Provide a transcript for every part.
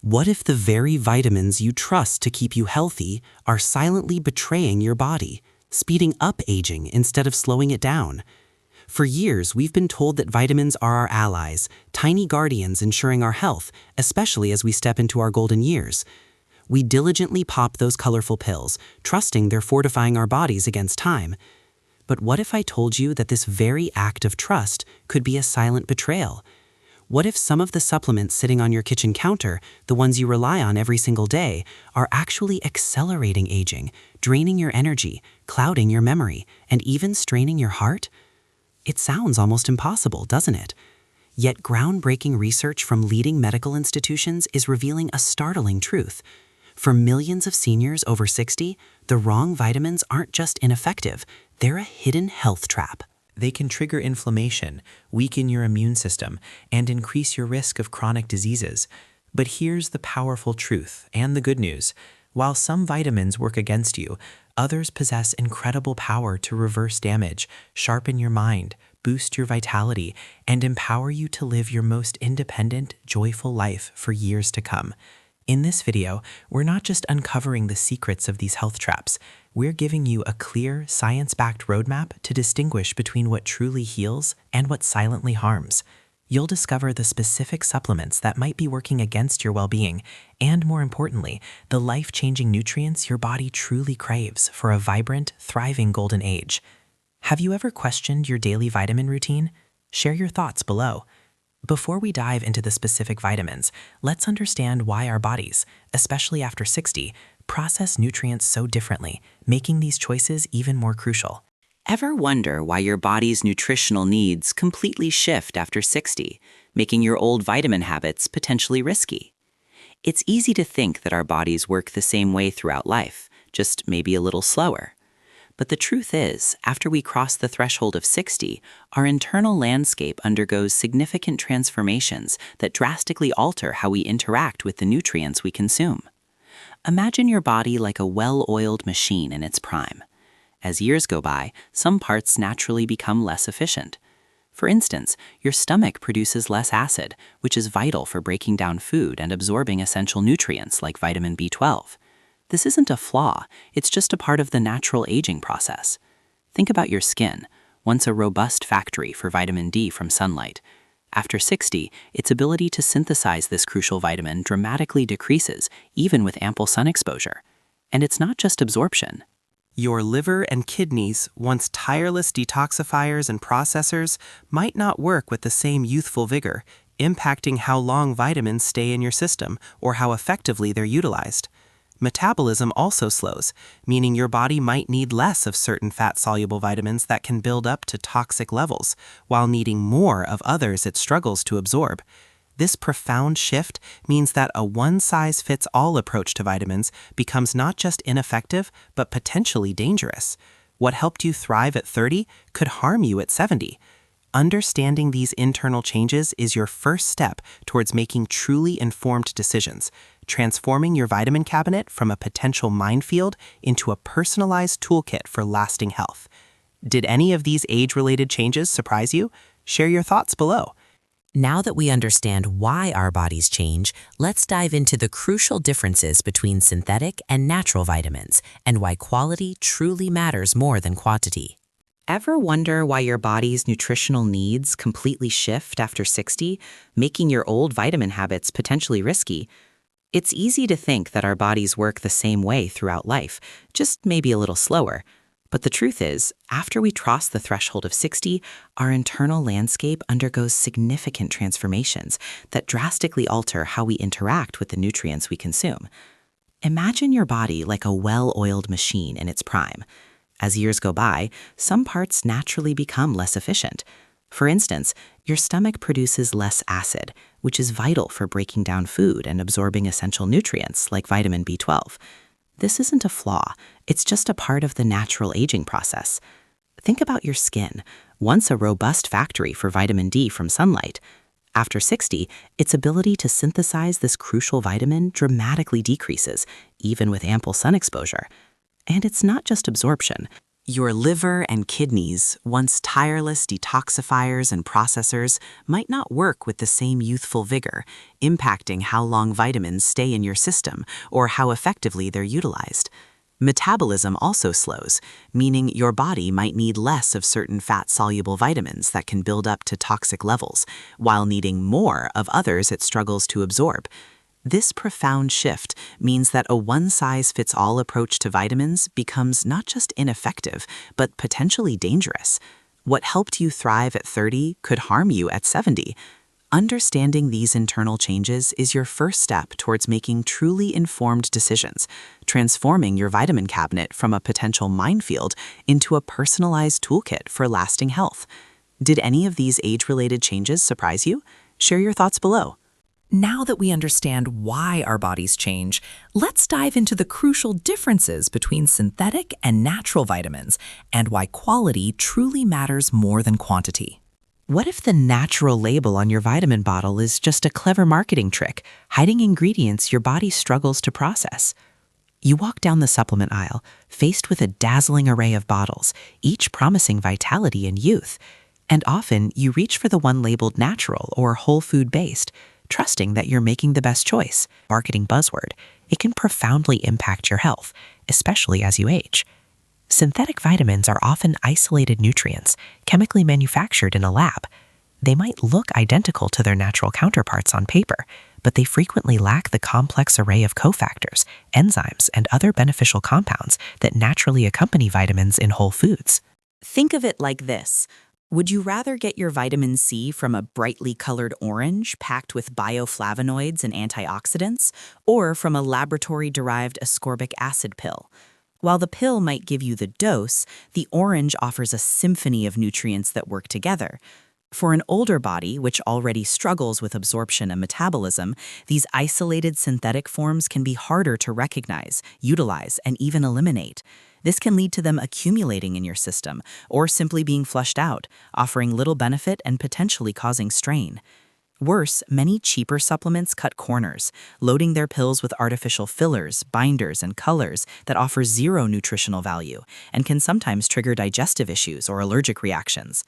What if the very vitamins you trust to keep you healthy are silently betraying your body, speeding up aging instead of slowing it down? For years, we've been told that vitamins are our allies, tiny guardians ensuring our health, especially as we step into our golden years. We diligently pop those colorful pills, trusting they're fortifying our bodies against time. But what if I told you that this very act of trust could be a silent betrayal? What if some of the supplements sitting on your kitchen counter, the ones you rely on every single day, are actually accelerating aging, draining your energy, clouding your memory, and even straining your heart? It sounds almost impossible, doesn't it? Yet groundbreaking research from leading medical institutions is revealing a startling truth. For millions of seniors over 60, the wrong vitamins aren't just ineffective, they're a hidden health trap. They can trigger inflammation, weaken your immune system, and increase your risk of chronic diseases. But here's the powerful truth and the good news. While some vitamins work against you, others possess incredible power to reverse damage, sharpen your mind, boost your vitality, and empower you to live your most independent, joyful life for years to come. In this video, we're not just uncovering the secrets of these health traps, we're giving you a clear, science-backed roadmap to distinguish between what truly heals and what silently harms. You'll discover the specific supplements that might be working against your well-being, and more importantly, the life-changing nutrients your body truly craves for a vibrant, thriving golden age. Have you ever questioned your daily vitamin routine? Share your thoughts below. Before we dive into the specific vitamins, let's understand why our bodies, especially after 60, process nutrients so differently, making these choices even more crucial. Ever wonder why your body's nutritional needs completely shift after 60, making your old vitamin habits potentially risky? It's easy to think that our bodies work the same way throughout life, just maybe a little slower. But the truth is, after we cross the threshold of 60, our internal landscape undergoes significant transformations that drastically alter how we interact with the nutrients we consume. Imagine your body like a well-oiled machine in its prime. As years go by, some parts naturally become less efficient. For instance, your stomach produces less acid, which is vital for breaking down food and absorbing essential nutrients like vitamin B12. This isn't a flaw, it's just a part of the natural aging process. Think about your skin, once a robust factory for vitamin D from sunlight. After 60, its ability to synthesize this crucial vitamin dramatically decreases, even with ample sun exposure. And it's not just absorption. Your liver and kidneys, once tireless detoxifiers and processors, might not work with the same youthful vigor, impacting how long vitamins stay in your system or how effectively they're utilized. Metabolism also slows, meaning your body might need less of certain fat-soluble vitamins that can build up to toxic levels, while needing more of others it struggles to absorb. This profound shift means that a one-size-fits-all approach to vitamins becomes not just ineffective, but potentially dangerous. What helped you thrive at 30 could harm you at 70. Understanding these internal changes is your first step towards making truly informed decisions, transforming your vitamin cabinet from a potential minefield into a personalized toolkit for lasting health. Did any of these age-related changes surprise you? Share your thoughts below. Now that we understand why our bodies change, let's dive into the crucial differences between synthetic and natural vitamins and why quality truly matters more than quantity. Ever wonder why your body's nutritional needs completely shift after 60, making your old vitamin habits potentially risky? It's easy to think that our bodies work the same way throughout life, just maybe a little slower. But the truth is, after we cross the threshold of 60, our internal landscape undergoes significant transformations that drastically alter how we interact with the nutrients we consume. Imagine your body like a well-oiled machine in its prime. As years go by, some parts naturally become less efficient. For instance, your stomach produces less acid, which is vital for breaking down food and absorbing essential nutrients like vitamin B12. This isn't a flaw, it's just a part of the natural aging process. Think about your skin, once a robust factory for vitamin D from sunlight. After 60, its ability to synthesize this crucial vitamin dramatically decreases, even with ample sun exposure. And it's not just absorption. Your liver and kidneys, once tireless detoxifiers and processors, might not work with the same youthful vigor, impacting how long vitamins stay in your system or how effectively they're utilized. Metabolism also slows, meaning your body might need less of certain fat-soluble vitamins that can build up to toxic levels, while needing more of others it struggles to absorb. This profound shift means that a one-size-fits-all approach to vitamins becomes not just ineffective, but potentially dangerous. What helped you thrive at 30 could harm you at 70. Understanding these internal changes is your first step towards making truly informed decisions, transforming your vitamin cabinet from a potential minefield into a personalized toolkit for lasting health. Did any of these age-related changes surprise you? Share your thoughts below. Now that we understand why our bodies change, let's dive into the crucial differences between synthetic and natural vitamins and why quality truly matters more than quantity. What if the natural label on your vitamin bottle is just a clever marketing trick, hiding ingredients your body struggles to process? You walk down the supplement aisle, faced with a dazzling array of bottles, each promising vitality and youth. And often, you reach for the one labeled natural or whole food-based, trusting that you're making the best choice. Marketing buzzword, it can profoundly impact your health, especially as you age. Synthetic vitamins are often isolated nutrients, chemically manufactured in a lab. They might look identical to their natural counterparts on paper, but they frequently lack the complex array of cofactors, enzymes, and other beneficial compounds that naturally accompany vitamins in whole foods. Think of it like this. Would you rather get your vitamin C from a brightly colored orange packed with bioflavonoids and antioxidants, or from a laboratory-derived ascorbic acid pill? While the pill might give you the dose, the orange offers a symphony of nutrients that work together. For an older body, which already struggles with absorption and metabolism, these isolated synthetic forms can be harder to recognize, utilize, and even eliminate. This can lead to them accumulating in your system, or simply being flushed out, offering little benefit and potentially causing strain. Worse, many cheaper supplements cut corners, loading their pills with artificial fillers, binders, and colors that offer zero nutritional value and can sometimes trigger digestive issues or allergic reactions.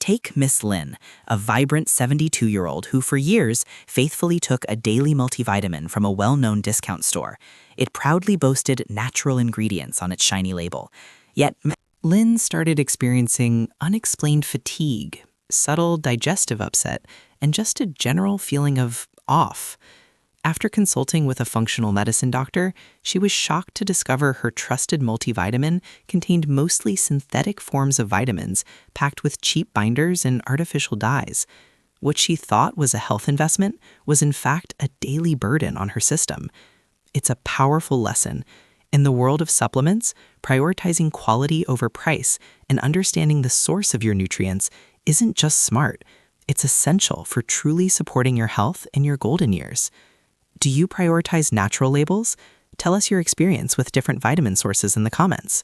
Take Miss Lynn, a vibrant 72-year-old who for years faithfully took a daily multivitamin from a well-known discount store. It proudly boasted natural ingredients on its shiny label. Yet, Lynn started experiencing unexplained fatigue, subtle digestive upset, and just a general feeling of off. After consulting with a functional medicine doctor, she was shocked to discover her trusted multivitamin contained mostly synthetic forms of vitamins packed with cheap binders and artificial dyes. What she thought was a health investment was in fact a daily burden on her system. It's a powerful lesson. In the world of supplements, prioritizing quality over price and understanding the source of your nutrients isn't just smart. It's essential for truly supporting your health in your golden years. Do you prioritize natural labels? Tell us your experience with different vitamin sources in the comments.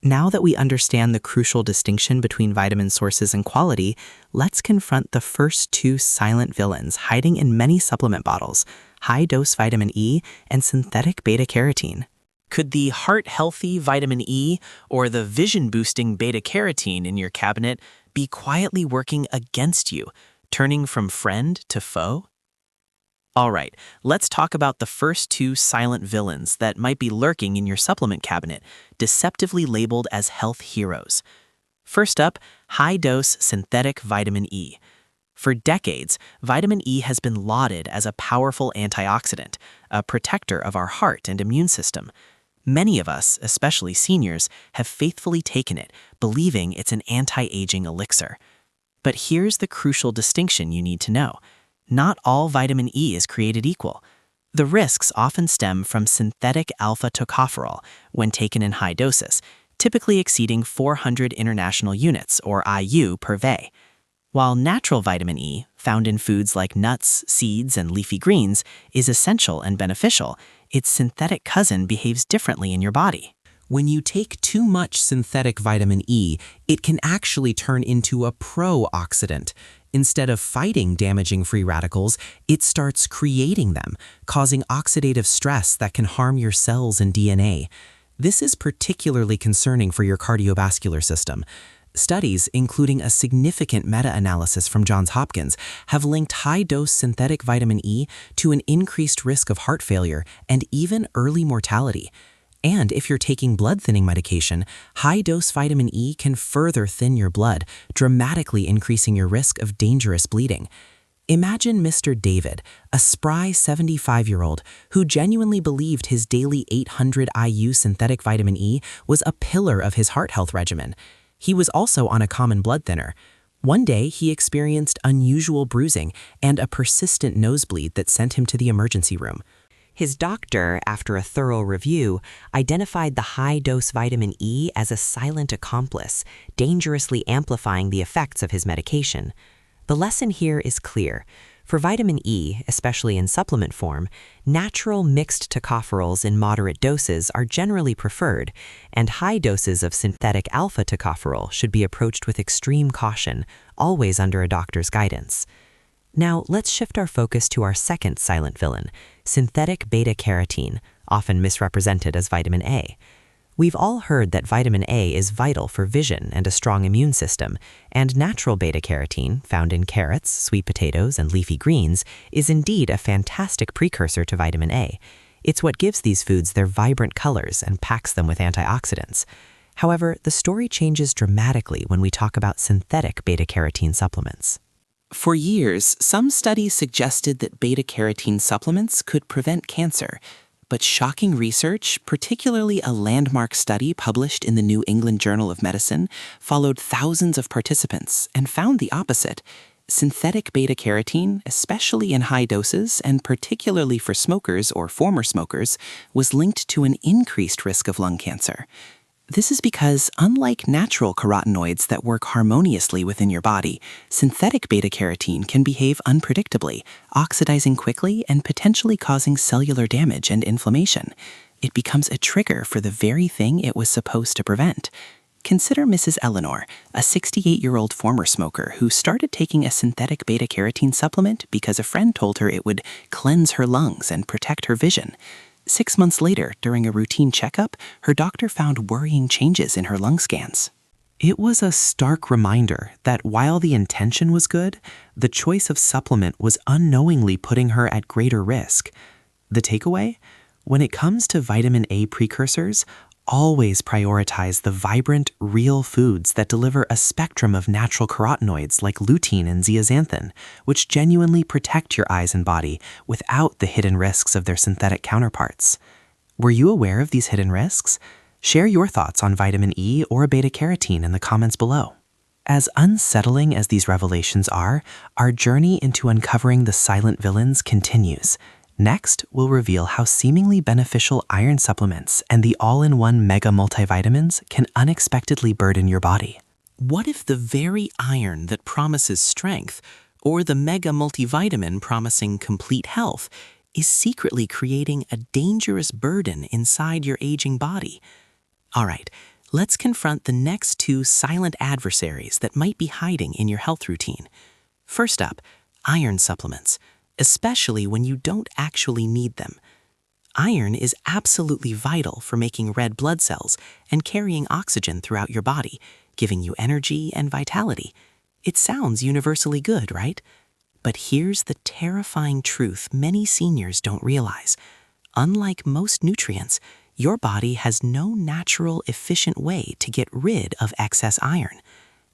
Now that we understand the crucial distinction between vitamin sources and quality, let's confront the first two silent villains hiding in many supplement bottles: high-dose vitamin E and synthetic beta-carotene. Could the heart-healthy vitamin E or the vision-boosting beta-carotene in your cabinet be quietly working against you, turning from friend to foe? All right, let's talk about the first two silent villains that might be lurking in your supplement cabinet, deceptively labeled as health heroes. First up, high-dose synthetic vitamin E. For decades, vitamin E has been lauded as a powerful antioxidant, a protector of our heart and immune system. Many of us, especially seniors, have faithfully taken it, believing it's an anti-aging elixir. But here's the crucial distinction you need to know. Not all vitamin E is created equal. The risks often stem from synthetic alpha-tocopherol when taken in high doses, typically exceeding 400 international units, or IU, per VE. While natural vitamin E, found in foods like nuts, seeds, and leafy greens, is essential and beneficial, its synthetic cousin behaves differently in your body. When you take too much synthetic vitamin E, it can actually turn into a pro-oxidant. Instead of fighting damaging free radicals, it starts creating them, causing oxidative stress that can harm your cells and DNA. This is particularly concerning for your cardiovascular system. Studies, including a significant meta-analysis from Johns Hopkins, have linked high-dose synthetic vitamin E to an increased risk of heart failure and even early mortality. And if you're taking blood-thinning medication, high-dose vitamin E can further thin your blood, dramatically increasing your risk of dangerous bleeding. Imagine Mr. David, a spry 75-year-old who genuinely believed his daily 800 IU synthetic vitamin E was a pillar of his heart health regimen. He was also on a common blood thinner. One day, he experienced unusual bruising and a persistent nosebleed that sent him to the emergency room. His doctor, after a thorough review, identified the high-dose vitamin E as a silent accomplice, dangerously amplifying the effects of his medication. The lesson here is clear. For vitamin E, especially in supplement form, natural mixed tocopherols in moderate doses are generally preferred, and high doses of synthetic alpha tocopherol should be approached with extreme caution, always under a doctor's guidance. Now, let's shift our focus to our second silent villain, synthetic beta-carotene, often misrepresented as vitamin A. We've all heard that vitamin A is vital for vision and a strong immune system, and natural beta-carotene, found in carrots, sweet potatoes, and leafy greens, is indeed a fantastic precursor to vitamin A. It's what gives these foods their vibrant colors and packs them with antioxidants. However, the story changes dramatically when we talk about synthetic beta-carotene supplements. For years, some studies suggested that beta-carotene supplements could prevent cancer. But shocking research, particularly a landmark study published in the New England Journal of Medicine, followed thousands of participants and found the opposite. Synthetic beta-carotene, especially in high doses and particularly for smokers or former smokers, was linked to an increased risk of lung cancer. This is because, unlike natural carotenoids that work harmoniously within your body, synthetic beta-carotene can behave unpredictably, oxidizing quickly and potentially causing cellular damage and inflammation. It becomes a trigger for the very thing it was supposed to prevent. Consider Mrs. Eleanor, a 68-year-old former smoker who started taking a synthetic beta-carotene supplement because a friend told her it would cleanse her lungs and protect her vision. 6 months later, during a routine checkup, her doctor found worrying changes in her lung scans. It was a stark reminder that while the intention was good, the choice of supplement was unknowingly putting her at greater risk. The takeaway? When it comes to vitamin A precursors, always prioritize the vibrant, real foods that deliver a spectrum of natural carotenoids like lutein and zeaxanthin, which genuinely protect your eyes and body without the hidden risks of their synthetic counterparts. Were you aware of these hidden risks? Share your thoughts on vitamin E or beta-carotene in the comments below. As unsettling as these revelations are, our journey into uncovering the silent villains continues. Next, we'll reveal how seemingly beneficial iron supplements and the all-in-one mega multivitamins can unexpectedly burden your body. What if the very iron that promises strength, or the mega multivitamin promising complete health, is secretly creating a dangerous burden inside your aging body? All right, let's confront the next two silent adversaries that might be hiding in your health routine. First up, iron supplements, especially when you don't actually need them. Iron is absolutely vital for making red blood cells and carrying oxygen throughout your body, giving you energy and vitality. It sounds universally good, right? But here's the terrifying truth many seniors don't realize. Unlike most nutrients, your body has no natural, efficient way to get rid of excess iron.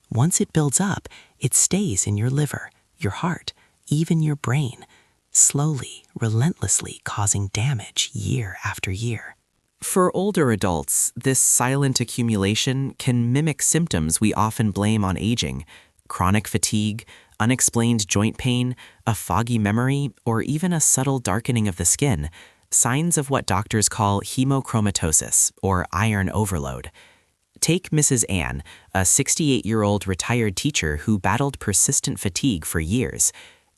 Once it builds up, it stays in your liver, your heart, even your brain, slowly, relentlessly causing damage year after year. For older adults, this silent accumulation can mimic symptoms we often blame on aging: chronic fatigue, unexplained joint pain, a foggy memory, or even a subtle darkening of the skin, signs of what doctors call hemochromatosis, or iron overload. Take Mrs. Ann, a 68-year-old retired teacher who battled persistent fatigue for years.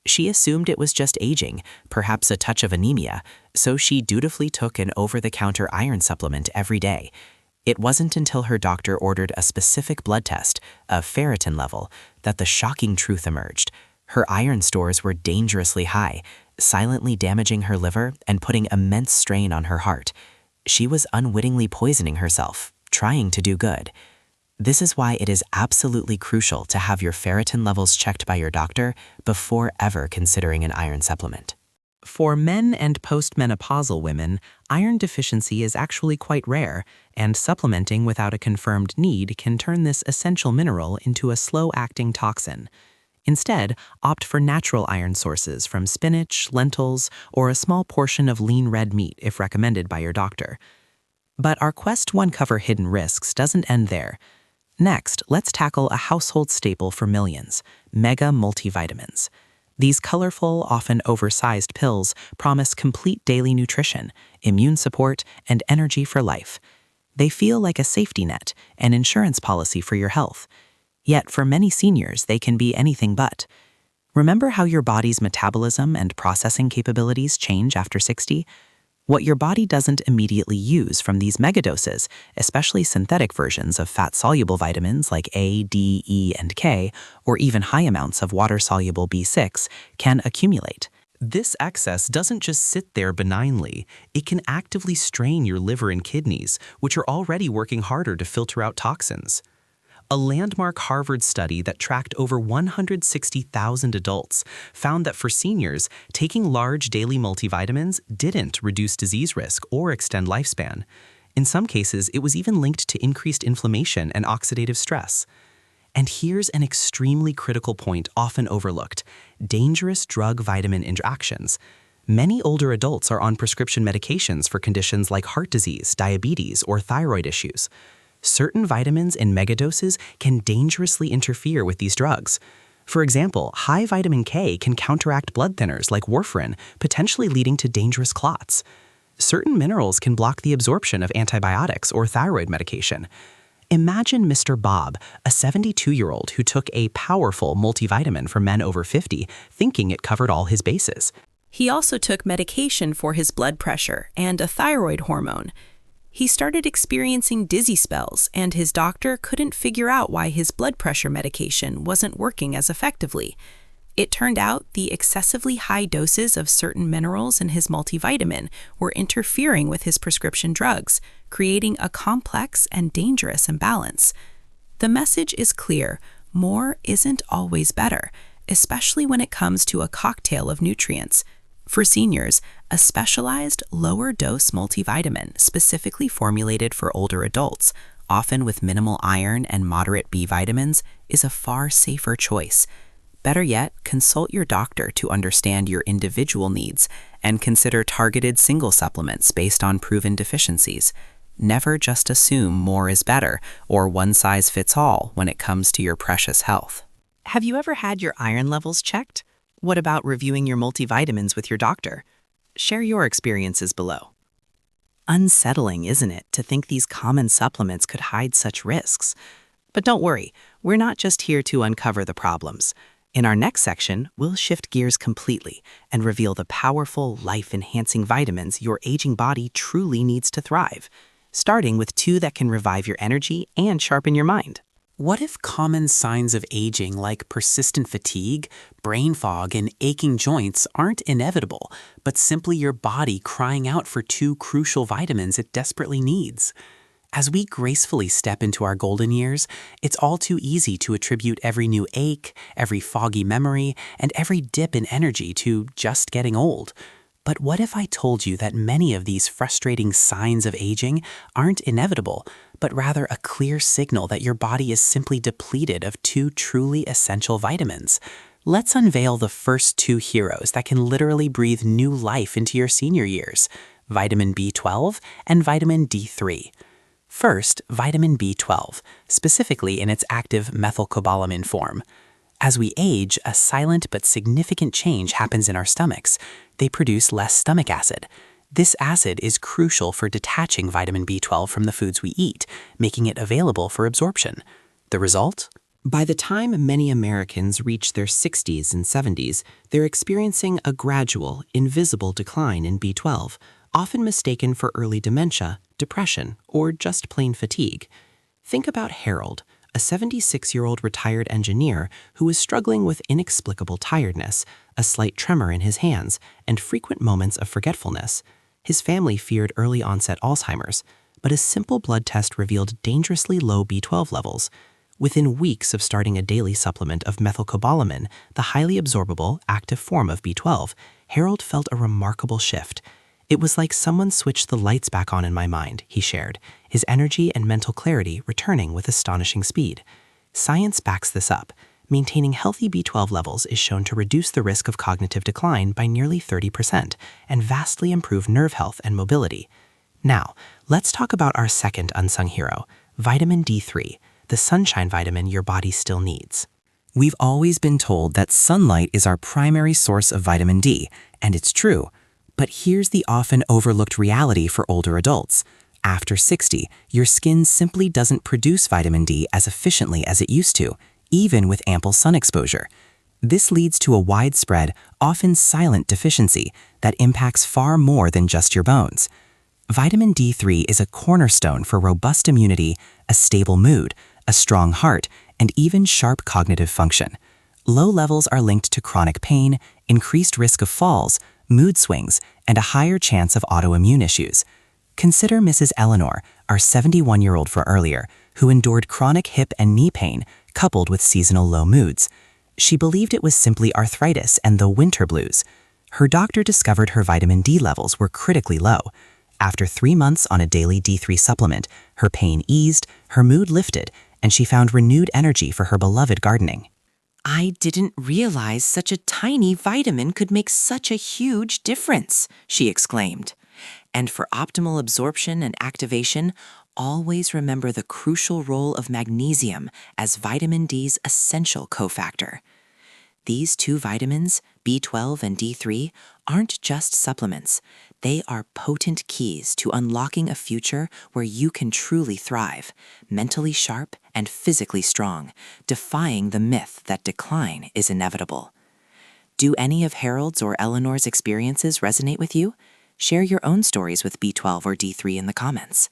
She assumed it was just aging, perhaps a touch of anemia, so she dutifully took an over-the-counter iron supplement every day. It wasn't until her doctor ordered a specific blood test, a ferritin level, that the shocking truth emerged. Her iron stores were dangerously high, silently damaging her liver and putting immense strain on her heart. She was unwittingly poisoning herself, trying to do good. This is why it is absolutely crucial to have your ferritin levels checked by your doctor before ever considering an iron supplement. For men and postmenopausal women, iron deficiency is actually quite rare, and supplementing without a confirmed need can turn this essential mineral into a slow-acting toxin. Instead, opt for natural iron sources from spinach, lentils, or a small portion of lean red meat if recommended by your doctor. But our quest to uncover hidden risks doesn't end there. Next, let's tackle a household staple for millions: mega multivitamins. These colorful, often oversized pills promise complete daily nutrition, immune support, and energy for life. They feel like a safety net, an insurance policy for your health. Yet for many seniors, they can be anything but. Remember how your body's metabolism and processing capabilities change after 60? What your body doesn't immediately use from these megadoses, especially synthetic versions of fat-soluble vitamins like A, D, E, and K, or even high amounts of water-soluble B6, can accumulate. This excess doesn't just sit there benignly. It can actively strain your liver and kidneys, which are already working harder to filter out toxins. A landmark Harvard study that tracked over 160,000 adults found that for seniors, taking large daily multivitamins didn't reduce disease risk or extend lifespan. In some cases, it was even linked to increased inflammation and oxidative stress. And here's an extremely critical point often overlooked: dangerous drug-vitamin interactions. Many older adults are on prescription medications for conditions like heart disease, diabetes, or thyroid issues. Certain vitamins in megadoses can dangerously interfere with these drugs. For example, high vitamin K can counteract blood thinners like warfarin, potentially leading to dangerous clots. Certain minerals can block the absorption of antibiotics or thyroid medication. Imagine Mr. Bob, a 72-year-old who took a powerful multivitamin for men over 50, thinking it covered all his bases. He also took medication for his blood pressure and a thyroid hormone. He started experiencing dizzy spells, and his doctor couldn't figure out why his blood pressure medication wasn't working as effectively. It turned out the excessively high doses of certain minerals in his multivitamin were interfering with his prescription drugs, creating a complex and dangerous imbalance. The message is clear: more isn't always better, especially when it comes to a cocktail of nutrients. For seniors, a specialized lower-dose multivitamin specifically formulated for older adults, often with minimal iron and moderate B vitamins, is a far safer choice. Better yet, consult your doctor to understand your individual needs and consider targeted single supplements based on proven deficiencies. Never just assume more is better or one size fits all when it comes to your precious health. Have you ever had your iron levels checked? What about reviewing your multivitamins with your doctor? Share your experiences below. Unsettling, isn't it, to think these common supplements could hide such risks? But don't worry, we're not just here to uncover the problems. In our next section, we'll shift gears completely and reveal the powerful, life-enhancing vitamins your aging body truly needs to thrive, starting with 2 that can revive your energy and sharpen your mind. What if common signs of aging like persistent fatigue, brain fog, and aching joints aren't inevitable, but simply your body crying out for 2 crucial vitamins it desperately needs? As we gracefully step into our golden years, it's all too easy to attribute every new ache, every foggy memory, and every dip in energy to just getting old. But what if I told you that many of these frustrating signs of aging aren't inevitable, but rather a clear signal that your body is simply depleted of 2 truly essential vitamins? Let's unveil the first 2 heroes that can literally breathe new life into your senior years: vitamin B12 and vitamin D3. First, vitamin B12, specifically in its active methylcobalamin form. As we age, a silent but significant change happens in our stomachs. They produce less stomach acid. This acid is crucial for detaching vitamin B12 from the foods we eat, making it available for absorption. The result? By the time many Americans reach their 60s and 70s, they're experiencing a gradual, invisible decline in B12, often mistaken for early dementia, depression, or just plain fatigue. Think about Harold, a 76-year-old retired engineer who was struggling with inexplicable tiredness, a slight tremor in his hands, and frequent moments of forgetfulness. His family feared early-onset Alzheimer's, but a simple blood test revealed dangerously low B12 levels. Within weeks of starting a daily supplement of methylcobalamin, the highly absorbable, active form of B12, Harold felt a remarkable shift. It was like someone switched the lights back on in my mind, he shared, his energy and mental clarity returning with astonishing speed. Science backs this up. Maintaining healthy B12 levels is shown to reduce the risk of cognitive decline by nearly 30% and vastly improve nerve health and mobility. Now, let's talk about our second unsung hero, vitamin D3, the sunshine vitamin your body still needs. We've always been told that sunlight is our primary source of vitamin D, and it's true. But here's the often overlooked reality for older adults. After 60, your skin simply doesn't produce vitamin D as efficiently as it used to, even with ample sun exposure. This leads to a widespread, often silent deficiency that impacts far more than just your bones. Vitamin D3 is a cornerstone for robust immunity, a stable mood, a strong heart, and even sharp cognitive function. Low levels are linked to chronic pain, increased risk of falls, mood swings, and a higher chance of autoimmune issues. Consider Mrs. Eleanor, our 71-year-old for earlier, who endured chronic hip and knee pain coupled with seasonal low moods. She believed it was simply arthritis and the winter blues. Her doctor discovered her vitamin D levels were critically low. After 3 months on a daily D3 supplement, her pain eased, her mood lifted, and she found renewed energy for her beloved gardening. I didn't realize such a tiny vitamin could make such a huge difference, she exclaimed. And for optimal absorption and activation, always remember the crucial role of magnesium as vitamin D's essential cofactor. These two vitamins, B12 and D3, aren't just supplements. They are potent keys to unlocking a future where you can truly thrive, mentally sharp and physically strong, defying the myth that decline is inevitable. Do any of Harold's or Eleanor's experiences resonate with you? Share your own stories with B12 or D3 in the comments.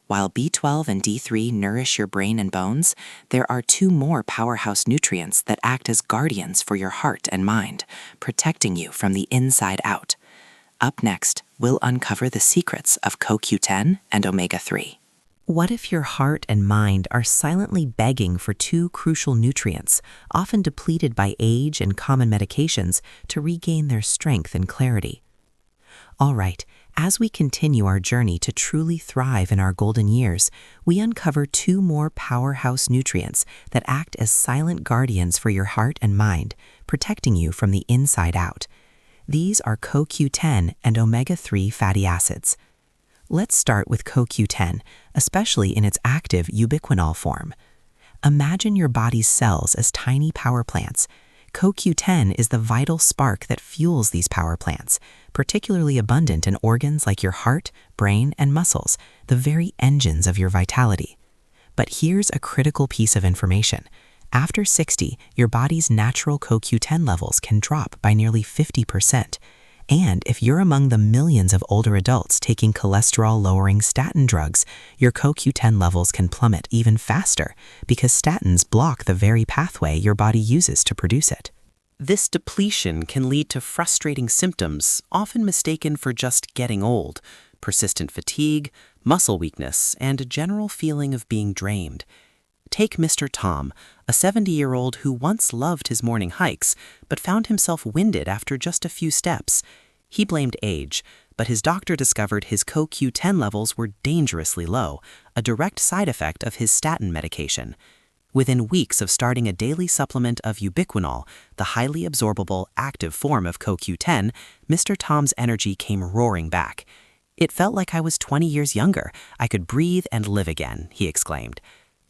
While B12 and D3 nourish your brain and bones, there are 2 more powerhouse nutrients that act as guardians for your heart and mind, protecting you from the inside out. Up next, we'll uncover the secrets of CoQ10 and omega-3. What if your heart and mind are silently begging for 2 crucial nutrients, often depleted by age and common medications, to regain their strength and clarity? All right, as we continue our journey to truly thrive in our golden years, we uncover 2 more powerhouse nutrients that act as silent guardians for your heart and mind, protecting you from the inside out. These are CoQ10 and omega-3 fatty acids. Let's start with CoQ10, especially in its active ubiquinol form. Imagine your body's cells as tiny power plants. CoQ10 is the vital spark that fuels these power plants, particularly abundant in organs like your heart, brain, and muscles, the very engines of your vitality. But here's a critical piece of information. After 60, your body's natural CoQ10 levels can drop by nearly 50%. And if you're among the millions of older adults taking cholesterol-lowering statin drugs, your CoQ10 levels can plummet even faster because statins block the very pathway your body uses to produce it. This depletion can lead to frustrating symptoms, often mistaken for just getting old, persistent fatigue, muscle weakness, and a general feeling of being drained. Take Mr. Tom, a 70-year-old who once loved his morning hikes, but found himself winded after just a few steps. He blamed age, but his doctor discovered his CoQ10 levels were dangerously low, a direct side effect of his statin medication. Within weeks of starting a daily supplement of ubiquinol, the highly absorbable, active form of CoQ10, Mr. Tom's energy came roaring back. "It felt like I was 20 years younger. I could breathe and live again," he exclaimed.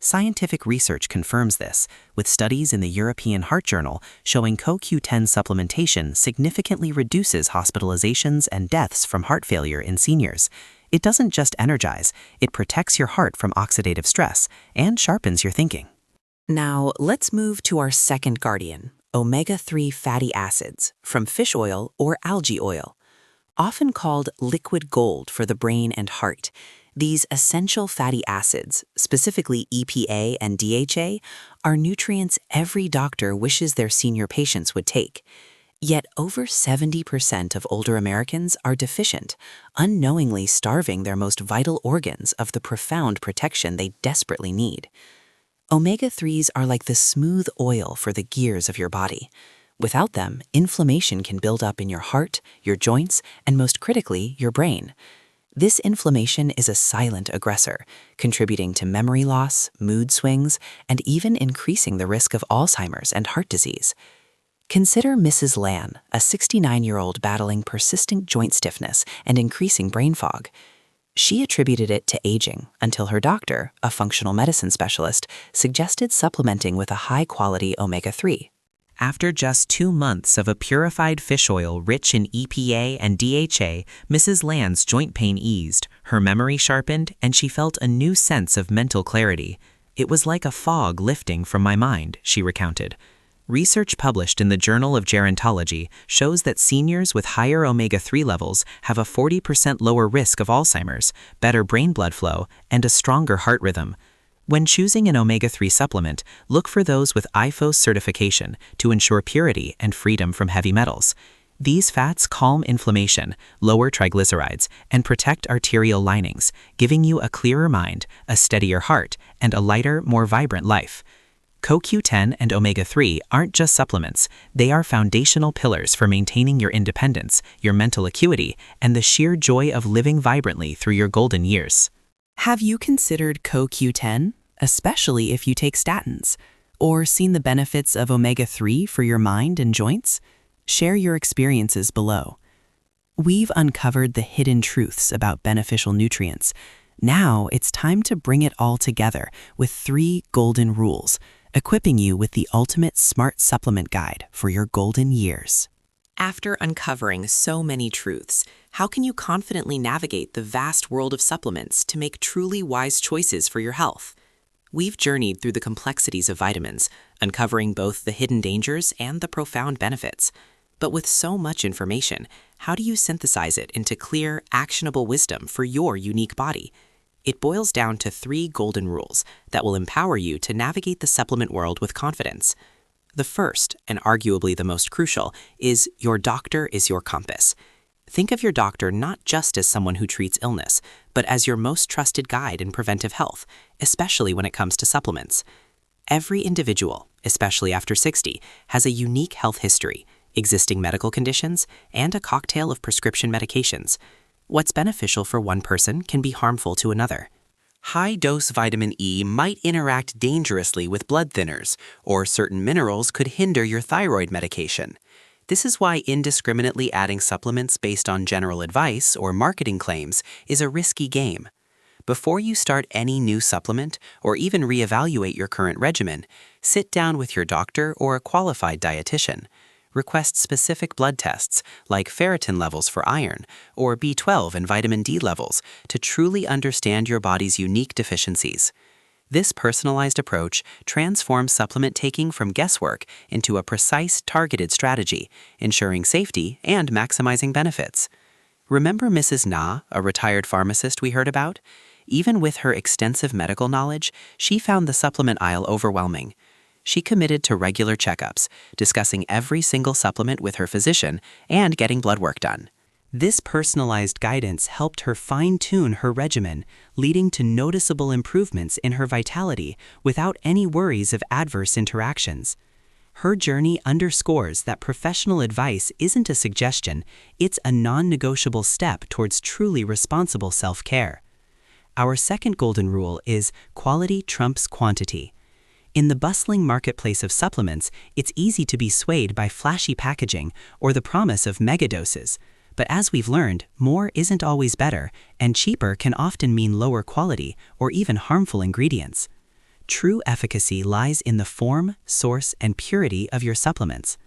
Scientific research confirms this, with studies in the European Heart Journal showing CoQ10 supplementation significantly reduces hospitalizations and deaths from heart failure in seniors. It doesn't just energize, it protects your heart from oxidative stress and sharpens your thinking. Now, let's move to our second guardian, omega-3 fatty acids from fish oil or algae oil. Often called liquid gold for the brain and heart, these essential fatty acids, specifically EPA and DHA, are nutrients every doctor wishes their senior patients would take. Yet over 70% of older Americans are deficient, unknowingly starving their most vital organs of the profound protection they desperately need. Omega-3s are like the smooth oil for the gears of your body. Without them, inflammation can build up in your heart, your joints, and most critically, your brain. This inflammation is a silent aggressor, contributing to memory loss, mood swings, and even increasing the risk of Alzheimer's and heart disease. Consider Mrs. Lan, a 69-year-old battling persistent joint stiffness and increasing brain fog. She attributed it to aging until her doctor, a functional medicine specialist, suggested supplementing with a high-quality omega-3. After just 2 months of a purified fish oil rich in EPA and DHA, Mrs. Lan's joint pain eased, her memory sharpened, and she felt a new sense of mental clarity. "It was like a fog lifting from my mind," she recounted. Research published in the Journal of Gerontology shows that seniors with higher omega-3 levels have a 40% lower risk of Alzheimer's, better brain blood flow, and a stronger heart rhythm. When choosing an omega-3 supplement, look for those with IFOS certification to ensure purity and freedom from heavy metals. These fats calm inflammation, lower triglycerides, and protect arterial linings, giving you a clearer mind, a steadier heart, and a lighter, more vibrant life. CoQ10 and omega-3 aren't just supplements, they are foundational pillars for maintaining your independence, your mental acuity, and the sheer joy of living vibrantly through your golden years. Have you considered CoQ10, especially if you take statins, or seen the benefits of omega-3 for your mind and joints? Share your experiences below. We've uncovered the hidden truths about beneficial nutrients. Now it's time to bring it all together with 3 golden rules, equipping you with the ultimate smart supplement guide for your golden years. After uncovering so many truths, how can you confidently navigate the vast world of supplements to make truly wise choices for your health? We've journeyed through the complexities of vitamins, uncovering both the hidden dangers and the profound benefits. But with so much information, how do you synthesize it into clear, actionable wisdom for your unique body? It boils down to 3 golden rules that will empower you to navigate the supplement world with confidence. The first, and arguably the most crucial, is your doctor is your compass. Think of your doctor not just as someone who treats illness, but as your most trusted guide in preventive health, especially when it comes to supplements. Every individual, especially after 60, has a unique health history, existing medical conditions, and a cocktail of prescription medications. What's beneficial for one person can be harmful to another. High-dose vitamin E might interact dangerously with blood thinners, or certain minerals could hinder your thyroid medication. This is why indiscriminately adding supplements based on general advice or marketing claims is a risky game. Before you start any new supplement or even reevaluate your current regimen, sit down with your doctor or a qualified dietitian. Request specific blood tests like ferritin levels for iron or B12 and vitamin D levels to truly understand your body's unique deficiencies. This personalized approach transforms supplement taking from guesswork into a precise, targeted strategy, ensuring safety and maximizing benefits. Remember Mrs. Na, a retired pharmacist we heard about? Even with her extensive medical knowledge, she found the supplement aisle overwhelming. She committed to regular checkups, discussing every single supplement with her physician and getting blood work done. This personalized guidance helped her fine-tune her regimen, leading to noticeable improvements in her vitality without any worries of adverse interactions. Her journey underscores that professional advice isn't a suggestion, it's a non-negotiable step towards truly responsible self-care. Our second golden rule is quality trumps quantity. In the bustling marketplace of supplements, it's easy to be swayed by flashy packaging or the promise of megadoses. But as we've learned, more isn't always better, and cheaper can often mean lower quality or even harmful ingredients. True efficacy lies in the form, source, and purity of your supplements.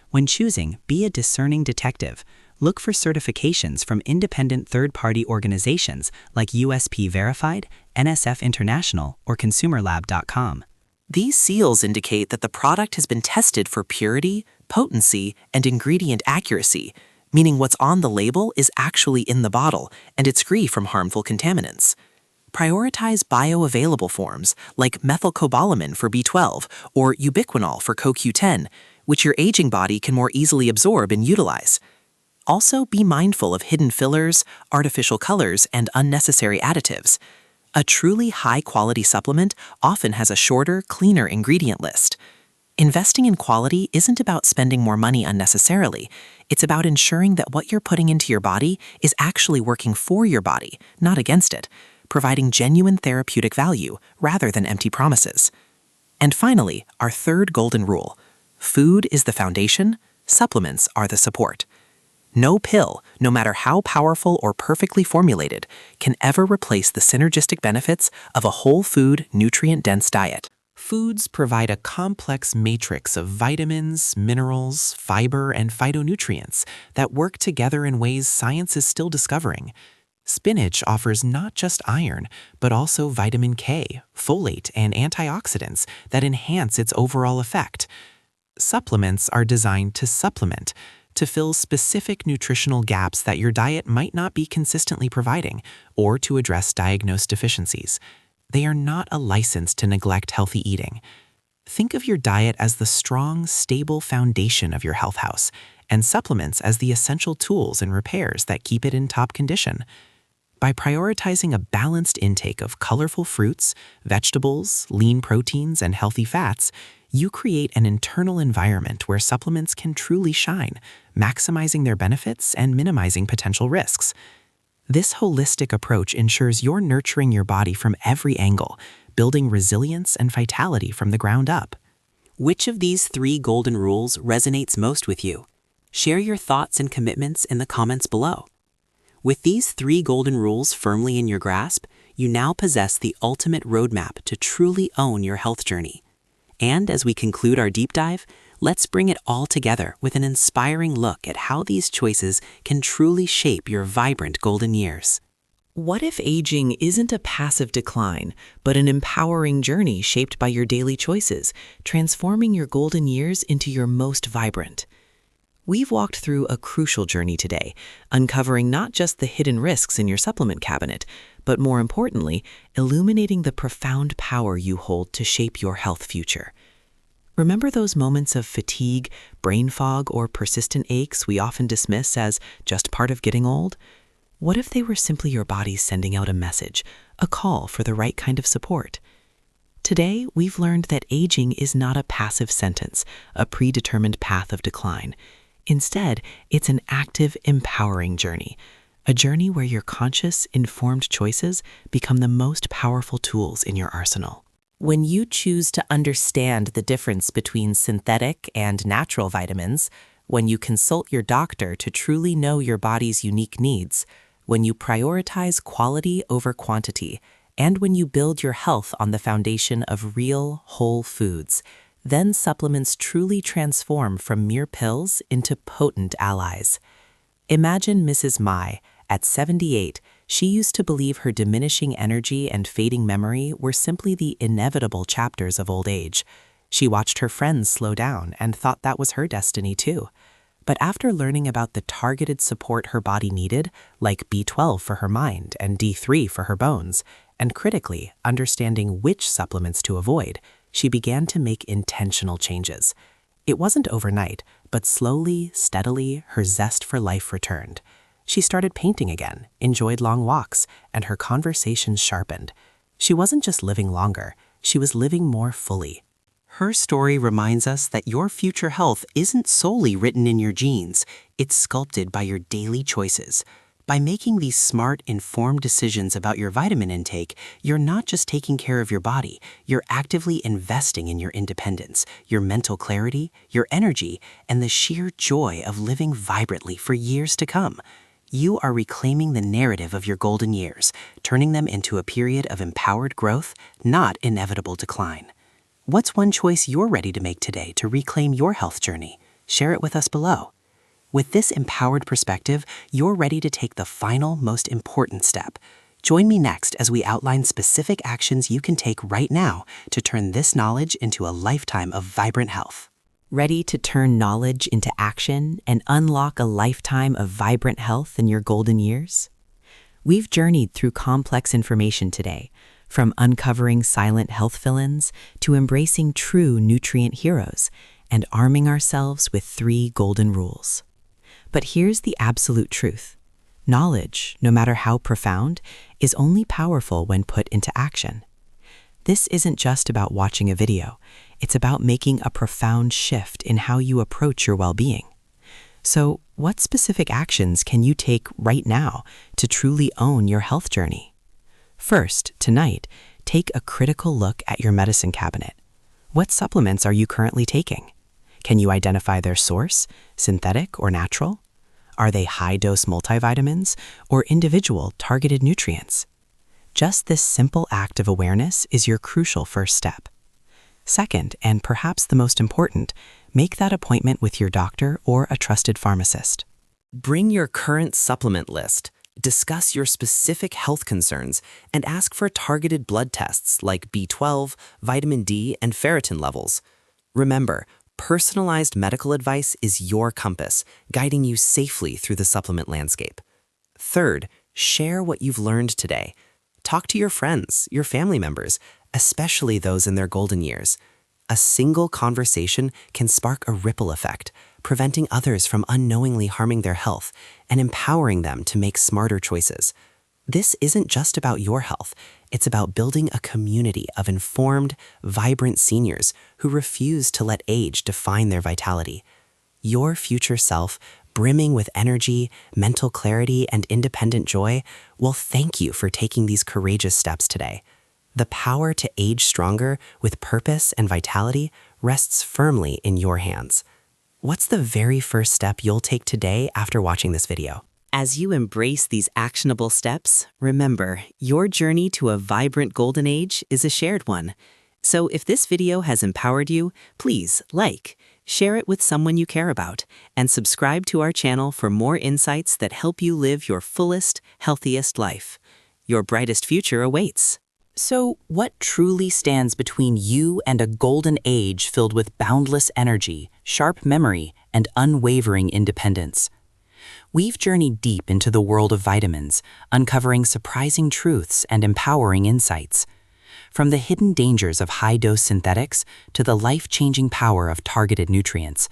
When choosing, be a discerning detective. Look for certifications from independent third-party organizations like USP Verified, NSF International, or ConsumerLab.com. These seals indicate that the product has been tested for purity, potency, and ingredient accuracy, meaning what's on the label is actually in the bottle and it's free from harmful contaminants. Prioritize bioavailable forms like methylcobalamin for B12 or ubiquinol for CoQ10, which your aging body can more easily absorb and utilize. Also, be mindful of hidden fillers, artificial colors, and unnecessary additives. A truly high-quality supplement often has a shorter, cleaner ingredient list. Investing in quality isn't about spending more money unnecessarily. It's about ensuring that what you're putting into your body is actually working for your body, not against it, providing genuine therapeutic value rather than empty promises. And finally, our third golden rule: food is the foundation, supplements are the support. No pill, no matter how powerful or perfectly formulated, can ever replace the synergistic benefits of a whole food, nutrient-dense diet. Foods provide a complex matrix of vitamins, minerals, fiber, and phytonutrients that work together in ways science is still discovering. Spinach offers not just iron, but also vitamin K, folate, and antioxidants that enhance its overall effect. Supplements are designed to supplement, to fill specific nutritional gaps that your diet might not be consistently providing, or to address diagnosed deficiencies. They are not a license to neglect healthy eating. Think of your diet as the strong, stable foundation of your health house, and supplements as the essential tools and repairs that keep it in top condition. By prioritizing a balanced intake of colorful fruits, vegetables, lean proteins, and healthy fats, you create an internal environment where supplements can truly shine, maximizing their benefits and minimizing potential risks. This holistic approach ensures you're nurturing your body from every angle, building resilience and vitality from the ground up. Which of these 3 golden rules resonates most with you? Share your thoughts and commitments in the comments below. With these 3 golden rules firmly in your grasp, you now possess the ultimate roadmap to truly own your health journey. And as we conclude our deep dive, let's bring it all together with an inspiring look at how these choices can truly shape your vibrant golden years. What if aging isn't a passive decline, but an empowering journey shaped by your daily choices, transforming your golden years into your most vibrant? We've walked through a crucial journey today, uncovering not just the hidden risks in your supplement cabinet, but more importantly, illuminating the profound power you hold to shape your health future. Remember those moments of fatigue, brain fog, or persistent aches we often dismiss as just part of getting old? What if they were simply your body sending out a message, a call for the right kind of support? Today, we've learned that aging is not a passive sentence, a predetermined path of decline. Instead, it's an active, empowering journey, a journey where your conscious, informed choices become the most powerful tools in your arsenal. When you choose to understand the difference between synthetic and natural vitamins, when you consult your doctor to truly know your body's unique needs, when you prioritize quality over quantity, and when you build your health on the foundation of real, whole foods, then supplements truly transform from mere pills into potent allies. Imagine Mrs. Mai. At 78, she used to believe her diminishing energy and fading memory were simply the inevitable chapters of old age. She watched her friends slow down and thought that was her destiny too. But after learning about the targeted support her body needed, like B12 for her mind and D3 for her bones, and critically understanding which supplements to avoid, she began to make intentional changes. It wasn't overnight, but slowly, steadily, her zest for life returned. She started painting again, enjoyed long walks, and her conversations sharpened. She wasn't just living longer, she was living more fully. Her story reminds us that your future health isn't solely written in your genes, it's sculpted by your daily choices. By making these smart, informed decisions about your vitamin intake, you're not just taking care of your body, you're actively investing in your independence, your mental clarity, your energy, and the sheer joy of living vibrantly for years to come. You are reclaiming the narrative of your golden years, turning them into a period of empowered growth, not inevitable decline. What's one choice you're ready to make today to reclaim your health journey? Share it with us below. With this empowered perspective, you're ready to take the final, most important step. Join me next as we outline specific actions you can take right now to turn this knowledge into a lifetime of vibrant health. Ready to turn knowledge into action and unlock a lifetime of vibrant health in your golden years? We've journeyed through complex information today, from uncovering silent health fill-ins to embracing true nutrient heroes. and arming ourselves with 3 golden rules. But here's the absolute truth. Knowledge, no matter how profound, is only powerful when put into action. This isn't just about watching a video. It's about making a profound shift in how you approach your well-being. So, what specific actions can you take right now to truly own your health journey? First, tonight, take a critical look at your medicine cabinet. What supplements are you currently taking? Can you identify their source, synthetic or natural? Are they high-dose multivitamins or individual targeted nutrients? Just this simple act of awareness is your crucial first step. Second, and perhaps the most important, make that appointment with your doctor or a trusted pharmacist. Bring your current supplement list, discuss your specific health concerns, and ask for targeted blood tests like B12, vitamin D, and ferritin levels. Remember, personalized medical advice is your compass, guiding you safely through the supplement landscape. Third, share what you've learned today. Talk to your friends, your family members, especially those in their golden years. A single conversation can spark a ripple effect, preventing others from unknowingly harming their health and empowering them to make smarter choices. This isn't just about your health. It's about building a community of informed, vibrant seniors who refuse to let age define their vitality. Your future self, brimming with energy, mental clarity, and independent joy, will thank you for taking these courageous steps today. The power to age stronger with purpose and vitality rests firmly in your hands. What's the very first step you'll take today after watching this video? As you embrace these actionable steps, remember, your journey to a vibrant golden age is a shared one. So if this video has empowered you, please like, share it with someone you care about, and subscribe to our channel for more insights that help you live your fullest, healthiest life. Your brightest future awaits. So, what truly stands between you and a golden age filled with boundless energy, sharp memory, and unwavering independence? We've journeyed deep into the world of vitamins, uncovering surprising truths and empowering insights. From the hidden dangers of high-dose synthetics to the life-changing power of targeted nutrients,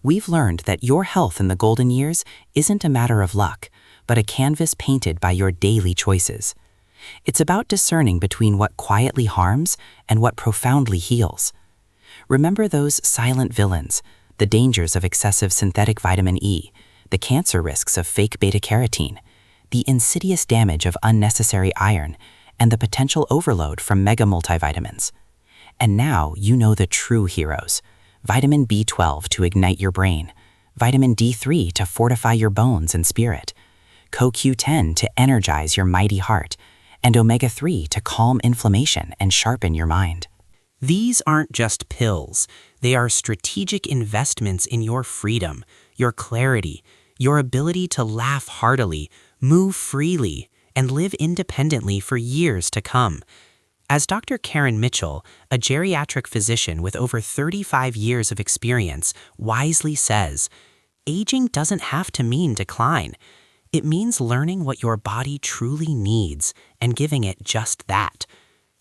we've learned that your health in the golden years isn't a matter of luck, but a canvas painted by your daily choices. It's about discerning between what quietly harms and what profoundly heals. Remember those silent villains, the dangers of excessive synthetic vitamin E, the cancer risks of fake beta-carotene, the insidious damage of unnecessary iron, and the potential overload from mega multivitamins. And now you know the true heroes. Vitamin B12 to ignite your brain, vitamin D3 to fortify your bones and spirit, CoQ10 to energize your mighty heart, and omega-3 to calm inflammation and sharpen your mind. These aren't just pills. They are strategic investments in your freedom, your clarity, your ability to laugh heartily, move freely, and live independently for years to come. As Dr. Karen Mitchell, a geriatric physician with over 35 years of experience, wisely says, aging doesn't have to mean decline. It means learning what your body truly needs and giving it just that.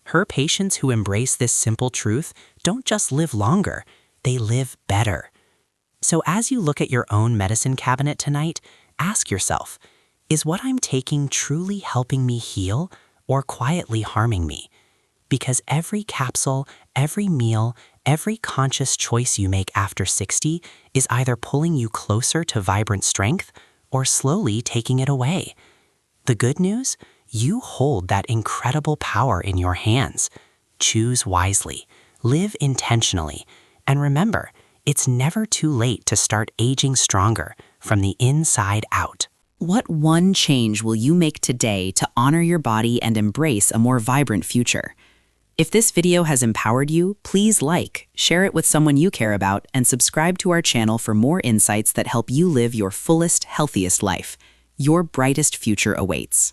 Her patients who embrace this simple truth don't just live longer, they live better. So as you look at your own medicine cabinet tonight, ask yourself, is what I'm taking truly helping me heal or quietly harming me? Because every capsule, every meal, every conscious choice you make after 60 is either pulling you closer to vibrant strength or slowly taking it away. The good news? You hold that incredible power in your hands. Choose wisely, live intentionally, and remember, it's never too late to start aging stronger from the inside out. What one change will you make today to honor your body and embrace a more vibrant future? If this video has empowered you, please like, share it with someone you care about, and subscribe to our channel for more insights that help you live your fullest, healthiest life. Your brightest future awaits.